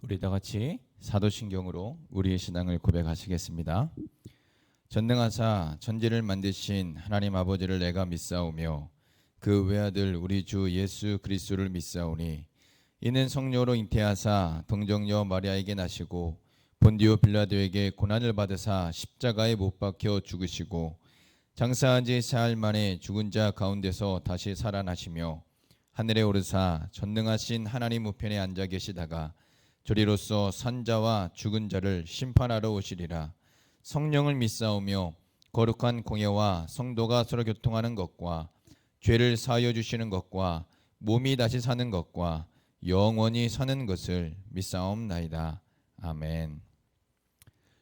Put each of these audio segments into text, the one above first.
우리 다 같이 사도신경으로 우리의 신앙을 고백하시겠습니다. 전능하사 천지를 만드신 하나님 아버지를 내가 믿사오며 그 외아들 우리 주 예수 그리스도를 믿사오니 이는 성령으로 잉태하사 동정녀 마리아에게 나시고 본디오 빌라도에게 고난을 받으사 십자가에 못 박혀 죽으시고 장사한 지 사흘 만에 죽은 자 가운데서 다시 살아나시며 하늘에 오르사 전능하신 하나님 우편에 앉아 계시다가 저리로서 산자와 죽은 자를 심판하러 오시리라. 성령을 믿사오며 거룩한 공예와 성도가 서로 교통하는 것과 죄를 사하여 주시는 것과 몸이 다시 사는 것과 영원히 사는 것을 믿사옵나이다. 아멘.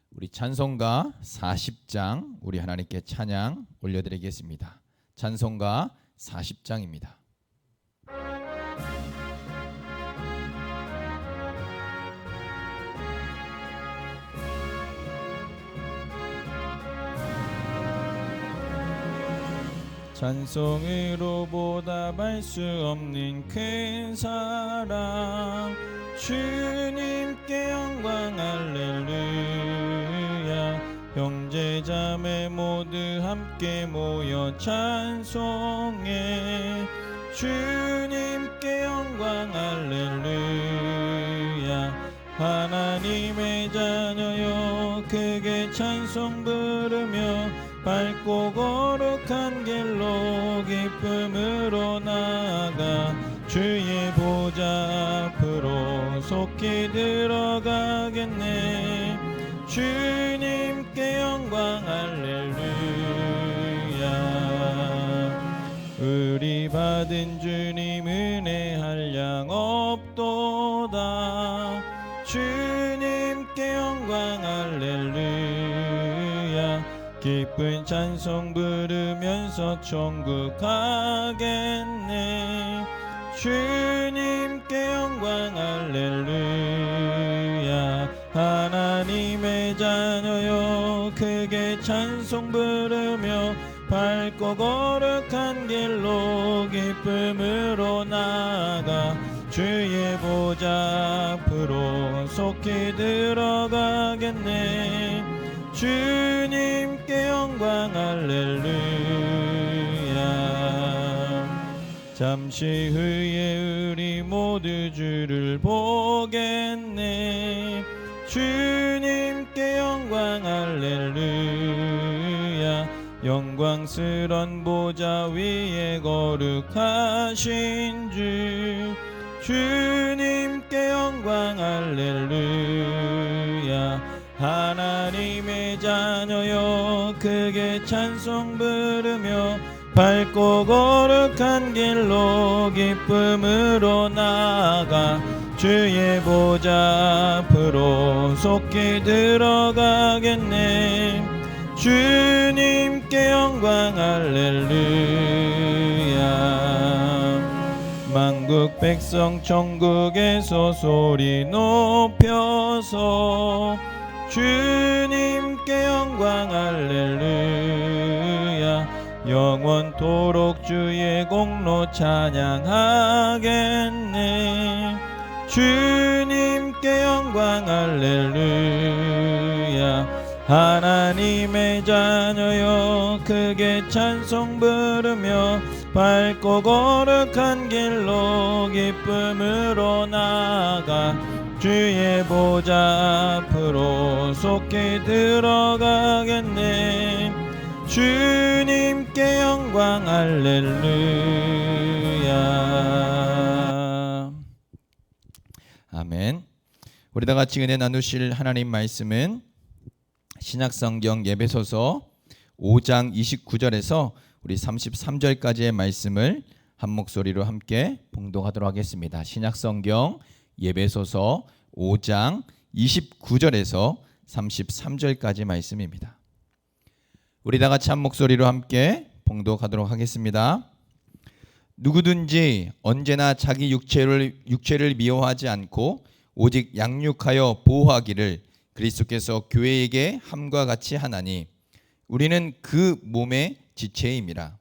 우리 찬송가 40장 우리 하나님께 찬양 올려드리겠습니다. 찬송가 40장입니다. 찬송으로 보답할 수 없는 큰 사랑 주님께 영광 할렐루야. 형제자매 모두 함께 모여 찬송해 주님께 영광 할렐루야. 하나님의 자녀여 크게 찬송 부르며 밝고 거룩한 길로 기쁨으로 나아가 주의 보좌 앞으로 속히 들어가겠네. 주님께 영광 할렐루야. 우리 받은 주님 은혜 한량 없도다. 주님께 영광 할렐루야. 기쁜 찬송 부르면서 천국 가겠네. 주님께 영광 할렐루야. 하나님의 자녀여 크게 찬송 부르며 밝고 거룩한 길로 기쁨으로 나아가 주의 보좌 앞으로 속히 들어가겠네. 주님께 영광 할렐루야. 잠시 후에 우리 모두 주를 보겠네. 주님께 영광 할렐루야. 영광스런 보좌 위에 거룩하신 주 주님께 영광 할렐루야. 하나님의 자녀여 크게 찬송 부르며 밝고 거룩한 길로 기쁨으로 나아가 주의 보좌 앞으로 속히 들어가겠네. 주님께 영광 할렐루야. 만국 백성 천국에서 소리 높여서 주님께 영광 할렐루야. 영원토록 주의 공로 찬양하겠네. 주님께 영광 할렐루야. 하나님의 자녀여 크게 찬송 부르며 밝고 거룩한 길로 기쁨으로 나아가 주의 보좌 앞으로 속히 들어가겠네. 주님께 영광 할렐루야. 아멘. 우리 다 같이 은혜 나누실 하나님 말씀은 신약성경 예배소서 5장 29절에서 우리 33절까지의 말씀을 한 목소리로 함께 봉독하도록 하겠습니다. 신약성경 예배소서 5장 29절에서 33절까지 말씀입니다. 우리 다 같이 한 목소리로 함께 봉독하도록 하겠습니다. 누구든지 언제나 자기 육체를 미워하지 않고 오직 양육하여 보호하기를 그리스도께서 교회에게 함과 같이 하나니 우리는 그 몸의 지체임이라.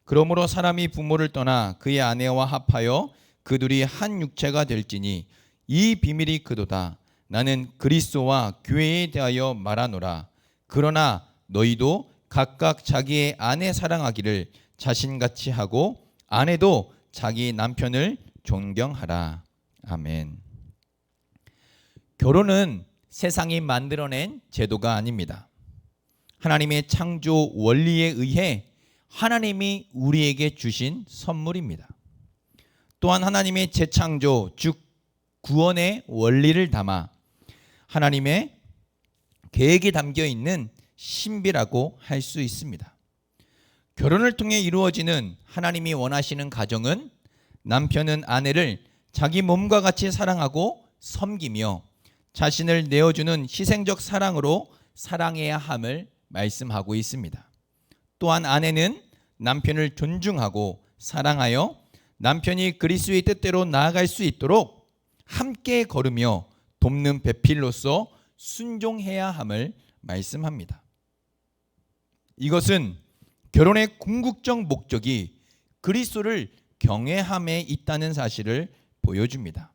그러므로 사람이 부모를 떠나 그의 아내와 합하여 그 둘이 한 육체가 될지니 이 비밀이 그도다. 나는 그리스도와 교회에 대하여 말하노라. 그러나 너희도 각각 자기의 아내 사랑하기를 자신같이 하고 아내도 자기 남편을 존경하라. 아멘. 결혼은 세상이 만들어낸 제도가 아닙니다. 하나님의 창조 원리에 의해 하나님이 우리에게 주신 선물입니다. 또한 하나님의 재창조, 즉 구원의 원리를 담아 하나님의 계획이 담겨 있는 신비라고 할 수 있습니다. 결혼을 통해 이루어지는 하나님이 원하시는 가정은 남편은 아내를 자기 몸과 같이 사랑하고 섬기며 자신을 내어주는 희생적 사랑으로 사랑해야 함을 말씀하고 있습니다. 또한 아내는 남편을 존중하고 사랑하여 남편이 그리스도의 뜻대로 나아갈 수 있도록 함께 걸으며 돕는 배필로서 순종해야 함을 말씀합니다. 이것은 결혼의 궁극적 목적이 그리스도를 경외함에 있다는 사실을 보여줍니다.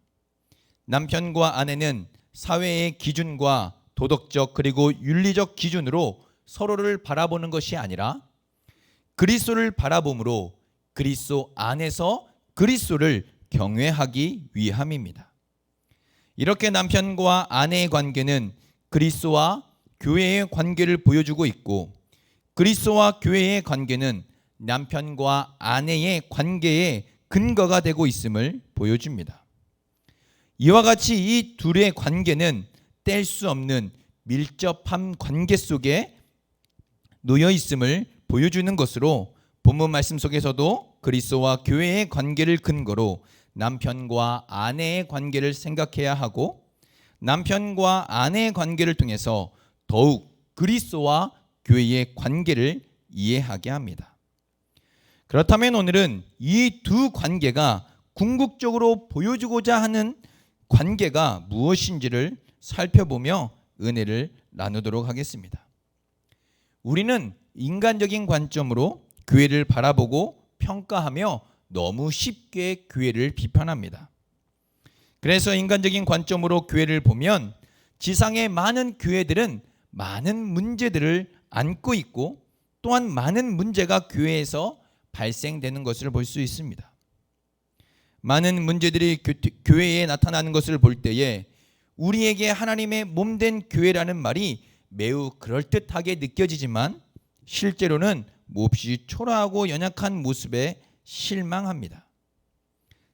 남편과 아내는 사회의 기준과 도덕적 그리고 윤리적 기준으로 서로를 바라보는 것이 아니라 그리스도를 바라봄으로 그리스도 안에서 그리스도를 경외하기 위함입니다. 이렇게 남편과 아내의 관계는 그리스도와 교회의 관계를 보여주고 있고 그리스도와 교회의 관계는 남편과 아내의 관계의 근거가 되고 있음을 보여줍니다. 이와 같이 이 둘의 관계는 뗄 수 없는 밀접한 관계 속에 놓여 있음을 보여주는 것으로 본문 말씀 속에서도 그리스도와 교회의 관계를 근거로 남편과 아내의 관계를 생각해야 하고 남편과 아내의 관계를 통해서 더욱 그리스도와 교회의 관계를 이해하게 합니다. 그렇다면 오늘은 이 두 관계가 궁극적으로 보여주고자 하는 관계가 무엇인지를 살펴보며 은혜를 나누도록 하겠습니다. 우리는 인간적인 관점으로 교회를 바라보고 평가하며 너무 쉽게 교회를 비판합니다. 그래서 인간적인 관점으로 교회를 보면 지상의 많은 교회들은 많은 문제들을 안고 있고 또한 많은 문제가 교회에서 발생되는 것을 볼 수 있습니다. 많은 문제들이 교회에 나타나는 것을 볼 때에 우리에게 하나님의 몸된 교회라는 말이 매우 그럴듯하게 느껴지지만 실제로는 몹시 초라하고 연약한 모습에 실망합니다.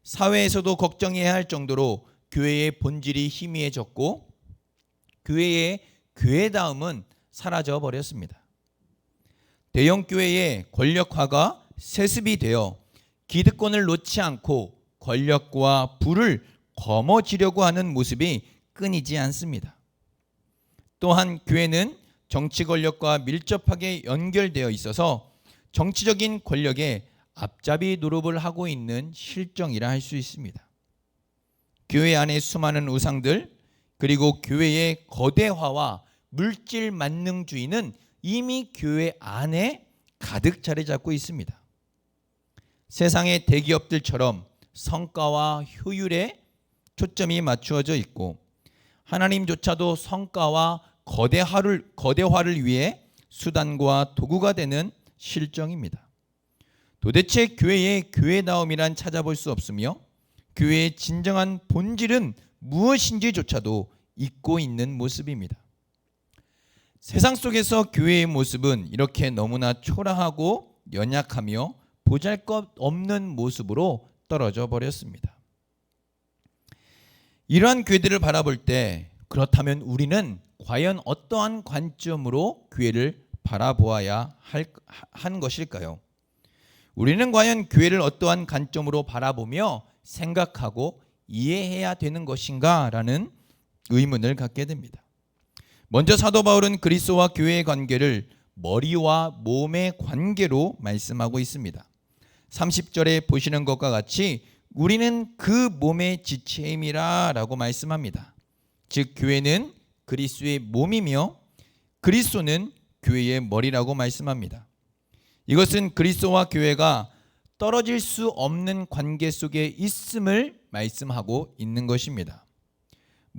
사회에서도 걱정해야 할 정도로 교회의 본질이 희미해졌고 교회의 교회다움은 사라져 버렸습니다. 대형 교회의 권력화가 세습이 되어 기득권을 놓지 않고 권력과 부를 거머쥐려고 하는 모습이 끊이지 않습니다. 또한 교회는 정치 권력과 밀접하게 연결되어 있어서 정치적인 권력에 앞잡이 노릇을 하고 있는 실정이라 할 수 있습니다. 교회 안에 수많은 우상들 그리고 교회의 거대화와 물질 만능주의는 이미 교회 안에 가득 자리 잡고 있습니다. 세상의 대기업들처럼 성과와 효율에 초점이 맞추어져 있고 하나님조차도 성과와 거대화를 위해 수단과 도구가 되는 실정입니다. 도대체 교회의 교회다움이란 찾아볼 수 없으며 교회의 진정한 본질은 무엇인지조차도 잊고 있는 모습입니다. 세상 속에서 교회의 모습은 이렇게 너무나 초라하고 연약하며 보잘것없는 모습으로 떨어져 버렸습니다. 이러한 교회들을 바라볼 때 그렇다면 우리는 과연 어떠한 관점으로 교회를 바라보아야 한 것일까요? 우리는 과연 교회를 어떠한 관점으로 바라보며 생각하고 이해해야 되는 것인가? 라는 의문을 갖게 됩니다. 먼저 사도 바울은 그리스도와 교회의 관계를 머리와 몸의 관계로 말씀하고 있습니다. 30절에 보시는 것과 같이 우리는 그 몸의 지체임이라 라고 말씀합니다. 즉 교회는 그리스도의 몸이며 그리스도는 교회의 머리라고 말씀합니다. 이것은 그리스도와 교회가 떨어질 수 없는 관계 속에 있음을 말씀하고 있는 것입니다.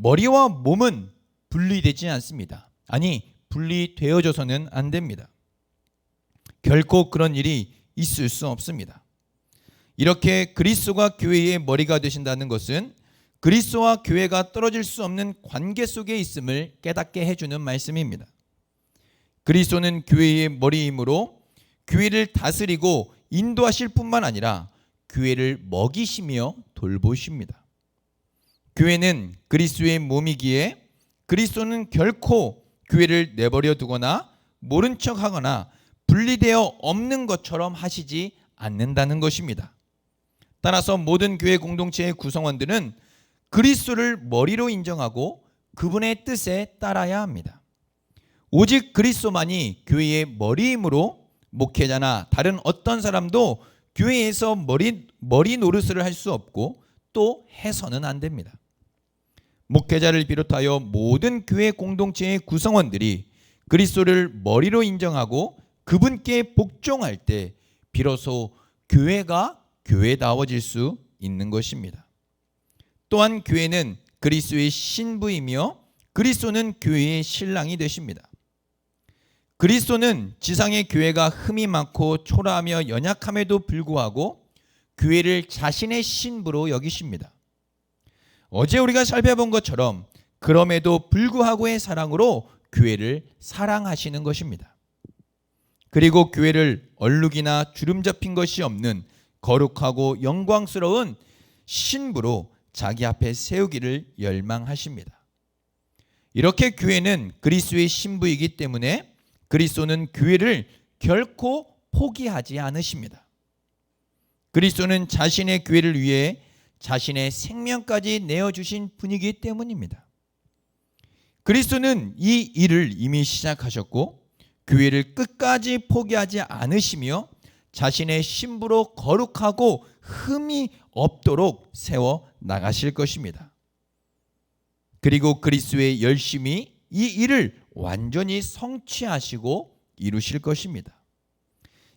머리와 몸은 분리되지 않습니다. 아니, 분리되어져서는 안 됩니다. 결코 그런 일이 있을 수 없습니다. 이렇게 그리스도가 교회의 머리가 되신다는 것은 그리스도와 교회가 떨어질 수 없는 관계 속에 있음을 깨닫게 해주는 말씀입니다. 그리스도는 교회의 머리이므로 교회를 다스리고 인도하실 뿐만 아니라 교회를 먹이시며 돌보십니다. 교회는 그리스도의 몸이기에 그리스도는 결코 교회를 내버려 두거나 모른 척하거나 분리되어 없는 것처럼 하시지 않는다는 것입니다. 따라서 모든 교회 공동체의 구성원들은 그리스도를 머리로 인정하고 그분의 뜻에 따라야 합니다. 오직 그리스도만이 교회의 머리이므로 목회자나 다른 어떤 사람도 교회에서 머리 노릇을 할 수 없고 또 해서는 안 됩니다. 목회자를 비롯하여 모든 교회 공동체의 구성원들이 그리스도를 머리로 인정하고 그분께 복종할 때 비로소 교회가 교회다워질 수 있는 것입니다. 또한 교회는 그리스도의 신부이며 그리스도는 교회의 신랑이 되십니다. 그리스도는 지상의 교회가 흠이 많고 초라하며 연약함에도 불구하고 교회를 자신의 신부로 여기십니다. 어제 우리가 살펴본 것처럼 그럼에도 불구하고의 사랑으로 교회를 사랑하시는 것입니다. 그리고 교회를 얼룩이나 주름 잡힌 것이 없는 거룩하고 영광스러운 신부로 자기 앞에 세우기를 열망하십니다. 이렇게 교회는 그리스도의 신부이기 때문에 그리스도는 교회를 결코 포기하지 않으십니다. 그리스도는 자신의 교회를 위해 자신의 생명까지 내어주신 분이기 때문입니다. 그리스도는 이 일을 이미 시작하셨고 교회를 끝까지 포기하지 않으시며 자신의 신부로 거룩하고 흠이 없도록 세워 나가실 것입니다. 그리고 그리스도의 열심히 이 일을 완전히 성취하시고 이루실 것입니다.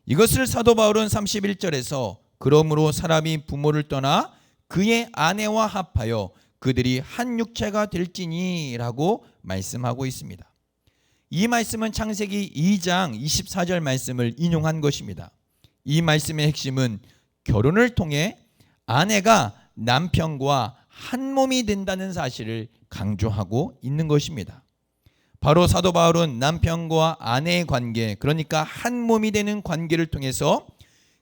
이것을 사도 바울은 31절에서 그러므로 사람이 부모를 떠나 그의 아내와 합하여 그들이 한 육체가 될지니 라고 말씀하고 있습니다. 이 말씀은 창세기 2장 24절 말씀을 인용한 것입니다. 이 말씀의 핵심은 결혼을 통해 아내가 남편과 한 몸이 된다는 사실을 강조하고 있는 것입니다. 바로 사도 바울은 남편과 아내의 관계, 그러니까 한 몸이 되는 관계를 통해서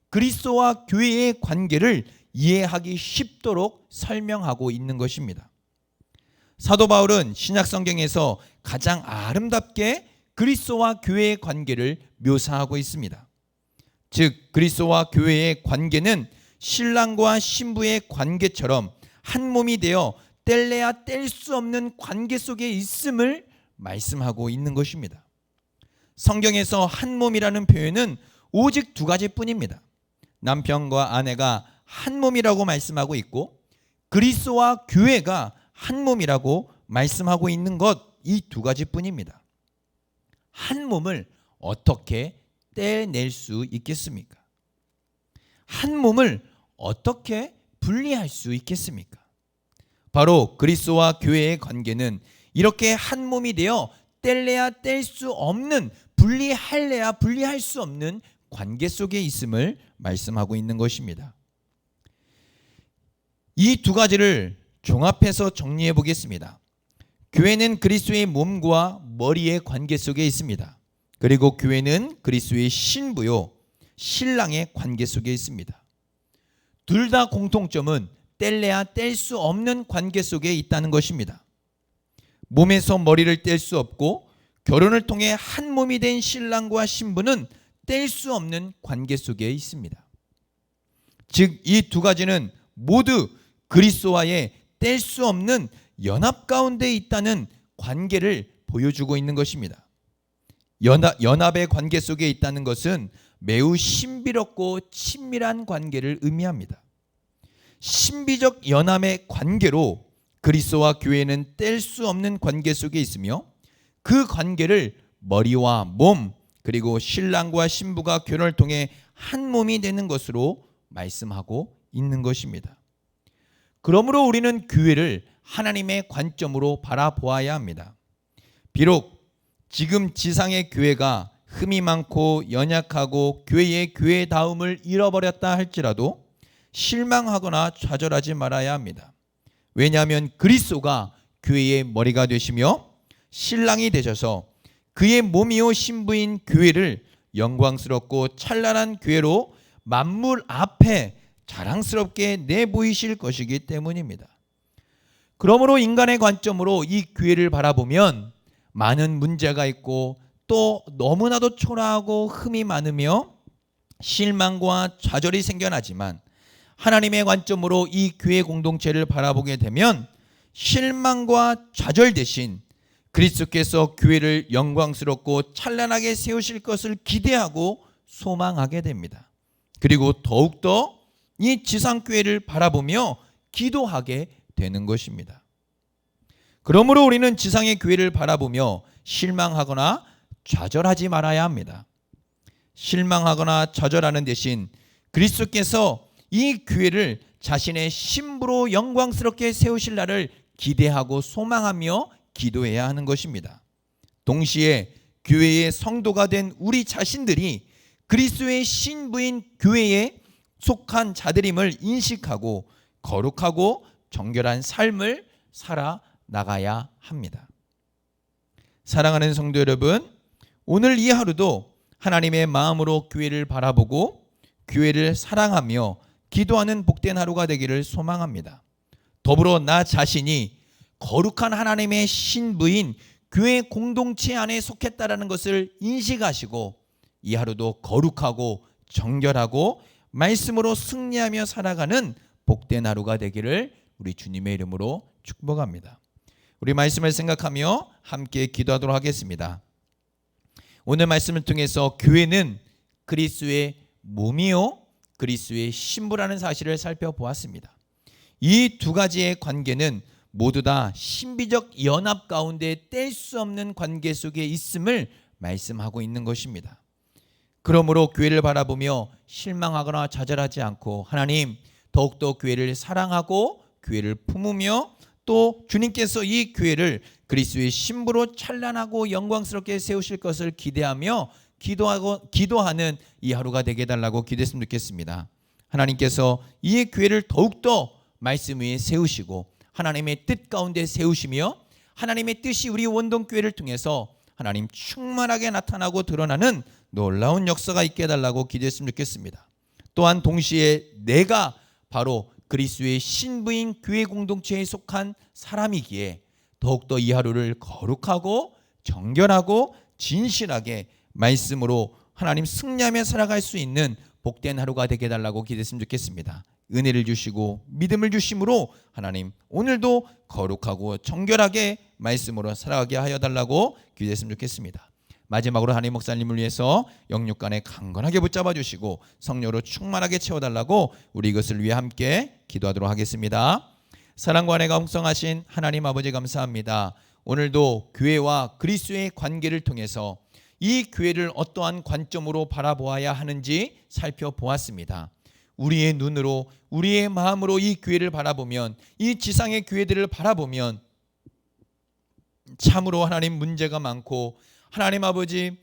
그리스도와 교회의 관계를 이해하기 쉽도록 설명하고 있는 것입니다. 사도 바울은 신약 성경에서 가장 아름답게 그리스도와 교회의 관계를 묘사하고 있습니다. 즉 그리스도와 교회의 관계는 신랑과 신부의 관계처럼 한 몸이 되어 뗄래야 뗄 수 없는 관계 속에 있음을 말씀하고 있는 것입니다. 성경에서 한 몸이라는 표현은 오직 두 가지뿐입니다. 남편과 아내가 한 몸이라고 말씀하고 있고 그리스도와 교회가 한 몸이라고 말씀하고 있는 것, 이 두 가지뿐입니다. 한 몸을 어떻게 떼낼 수 있겠습니까? 한 몸을 어떻게 분리할 수 있겠습니까? 바로 그리스도와 교회의 관계는 이렇게 한 몸이 되어 뗄래야 뗄 수 없는, 분리할래야 분리할 수 없는 관계 속에 있음을 말씀하고 있는 것입니다. 이 두 가지를 종합해서 정리해 보겠습니다. 교회는 그리스도의 몸과 머리의 관계 속에 있습니다. 그리고 교회는 그리스도의 신부요, 신랑의 관계 속에 있습니다. 둘 다 공통점은 뗄래야 뗄 수 없는 관계 속에 있다는 것입니다. 몸에서 머리를 뗄 수 없고 결혼을 통해 한 몸이 된 신랑과 신부는 뗄 수 없는 관계 속에 있습니다. 즉 이 두 가지는 모두 그리스도와의 뗄 수 없는 연합 가운데 있다는 관계를 보여주고 있는 것입니다. 연합의 관계 속에 있다는 것은 매우 신비롭고 친밀한 관계를 의미합니다. 신비적 연합의 관계로 그리스도와 교회는 뗄 수 없는 관계 속에 있으며 그 관계를 머리와 몸 그리고 신랑과 신부가 결혼을 통해 한 몸이 되는 것으로 말씀하고 있는 것입니다. 그러므로 우리는 교회를 하나님의 관점으로 바라보아야 합니다. 비록 지금 지상의 교회가 흠이 많고 연약하고 교회의 교회다움을 잃어버렸다 할지라도 실망하거나 좌절하지 말아야 합니다. 왜냐하면 그리스도가 교회의 머리가 되시며 신랑이 되셔서 그의 몸이요 신부인 교회를 영광스럽고 찬란한 교회로 만물 앞에 자랑스럽게 내보이실 것이기 때문입니다. 그러므로 인간의 관점으로 이 교회를 바라보면 많은 문제가 있고 또 너무나도 초라하고 흠이 많으며 실망과 좌절이 생겨나지만 하나님의 관점으로 이 교회 공동체를 바라보게 되면 실망과 좌절 대신 그리스도께서 교회를 영광스럽고 찬란하게 세우실 것을 기대하고 소망하게 됩니다. 그리고 더욱더 이 지상교회를 바라보며 기도하게 되는 것입니다. 그러므로 우리는 지상의 교회를 바라보며 실망하거나 좌절하지 말아야 합니다. 실망하거나 좌절하는 대신 그리스도께서 이 교회를 자신의 신부로 영광스럽게 세우실 날을 기대하고 소망하며 기도해야 하는 것입니다. 동시에 교회의 성도가 된 우리 자신들이 그리스도의 신부인 교회에 속한 자들임을 인식하고 거룩하고 정결한 삶을 살아나가야 합니다. 사랑하는 성도 여러분, 오늘 이 하루도 하나님의 마음으로 교회를 바라보고 교회를 사랑하며 기도하는 복된 하루가 되기를 소망합니다. 더불어 나 자신이 거룩한 하나님의 신부인 교회 공동체 안에 속했다라는 것을 인식하시고 이 하루도 거룩하고 정결하고 말씀으로 승리하며 살아가는 복된 하루가 되기를 우리 주님의 이름으로 축복합니다. 우리 말씀을 생각하며 함께 기도하도록 하겠습니다. 오늘 말씀을 통해서 교회는 그리스도의 몸이요 그리스도의 신부라는 사실을 살펴보았습니다. 이 두 가지의 관계는 모두 다 신비적 연합 가운데 뗄 수 없는 관계 속에 있음을 말씀하고 있는 것입니다. 그러므로 교회를 바라보며 실망하거나 좌절하지 않고 하나님 더욱더 교회를 사랑하고 교회를 품으며 또 주님께서 이 교회를 그리스도의 신부로 찬란하고 영광스럽게 세우실 것을 기대하며 기도하는 이 하루가 되게 해달라고 기도했으면 좋겠습니다. 하나님께서 이 교회를 더욱더 말씀 위에 세우시고 하나님의 뜻 가운데 세우시며 하나님의 뜻이 우리 원동교회를 통해서 하나님 충만하게 나타나고 드러나는 놀라운 역사가 있게 해달라고 기도했으면 좋겠습니다. 또한 동시에 내가 바로 그리스도의 신부인 교회 공동체에 속한 사람이기에 더욱더 이 하루를 거룩하고 정결하고 진실하게 말씀으로 하나님 승리하며 살아갈 수 있는 복된 하루가 되게 해달라고 기도했으면 좋겠습니다. 은혜를 주시고 믿음을 주심으로 하나님 오늘도 거룩하고 정결하게 말씀으로 살아가게 하여 달라고 기도했으면 좋겠습니다. 마지막으로 한임 목사님을 위해서 영육간에 강건하게 붙잡아 주시고 성령으로 충만하게 채워달라고 우리 이것을 위해 함께 기도하도록 하겠습니다. 사랑과 은혜가 풍성하신 하나님 아버지 감사합니다. 오늘도 교회와 그리스도의 관계를 통해서 이 교회를 어떠한 관점으로 바라보아야 하는지 살펴보았습니다. 우리의 눈으로 우리의 마음으로 이 교회를 바라보면 이 지상의 교회들을 바라보면 참으로 하나님 문제가 많고 하나님 아버지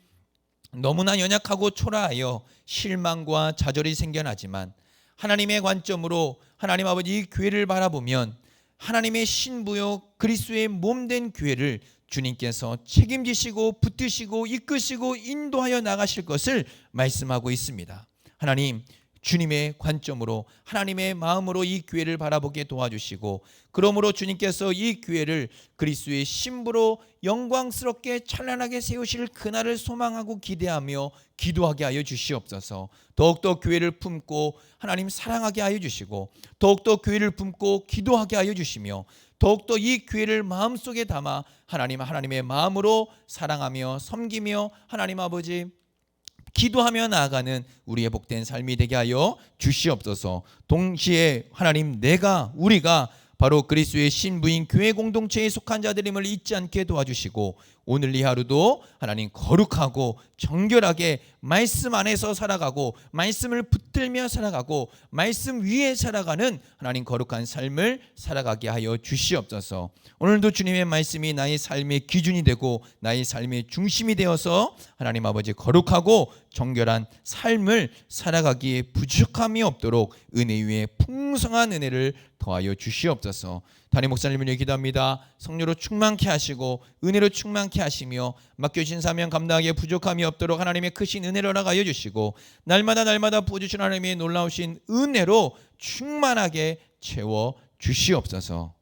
너무나 연약하고 초라하여 실망과 좌절이 생겨나지만 하나님의 관점으로 하나님 아버지 이 교회를 바라보면 하나님의 신부요 그리스도의 몸된 교회를 주님께서 책임지시고 붙드시고 이끄시고 인도하여 나가실 것을 말씀하고 있습니다. 하나님 주님의 관점으로 하나님의 마음으로 이 교회를 바라보게 도와주시고 그러므로 주님께서 이 교회를 그리스도의 신부로 영광스럽게 찬란하게 세우실 그날을 소망하고 기대하며 기도하게 하여 주시옵소서. 더욱더 교회를 품고 하나님 사랑하게 하여 주시고 더욱더 교회를 품고 기도하게 하여 주시며 더욱더 이 교회를 마음속에 담아 하나님의 마음으로 사랑하며 섬기며 하나님 아버지 기도하며 나아가는 우리의 복된 삶이 되게 하여 주시옵소서. 동시에 하나님 우리가 바로 그리스도의 신부인 교회 공동체에 속한 자들임을 잊지 않게 도와주시고 오늘 이 하루도 하나님 거룩하고 정결하게 말씀 안에서 살아가고 말씀을 붙들며 살아가고 말씀 위에 살아가는 하나님 거룩한 삶을 살아가게 하여 주시옵소서. 오늘도 주님의 말씀이 나의 삶의 기준이 되고 나의 삶의 중심이 되어서 하나님 아버지 거룩하고 정결한 삶을 살아가기에 부족함이 없도록 은혜 위에 풍성한 은혜를 더하여 주시옵소서. 담임 목사님을 위해 기도합니다. 성령으로 충만케 하시고 은혜로 충만케 하시며 맡겨진 사명 감당하기에 부족함이 없도록 하나님의 크신 은혜를 허락하여 주시고 날마다 부어주신 하나님의 놀라우신 은혜로 충만하게 채워 주시옵소서.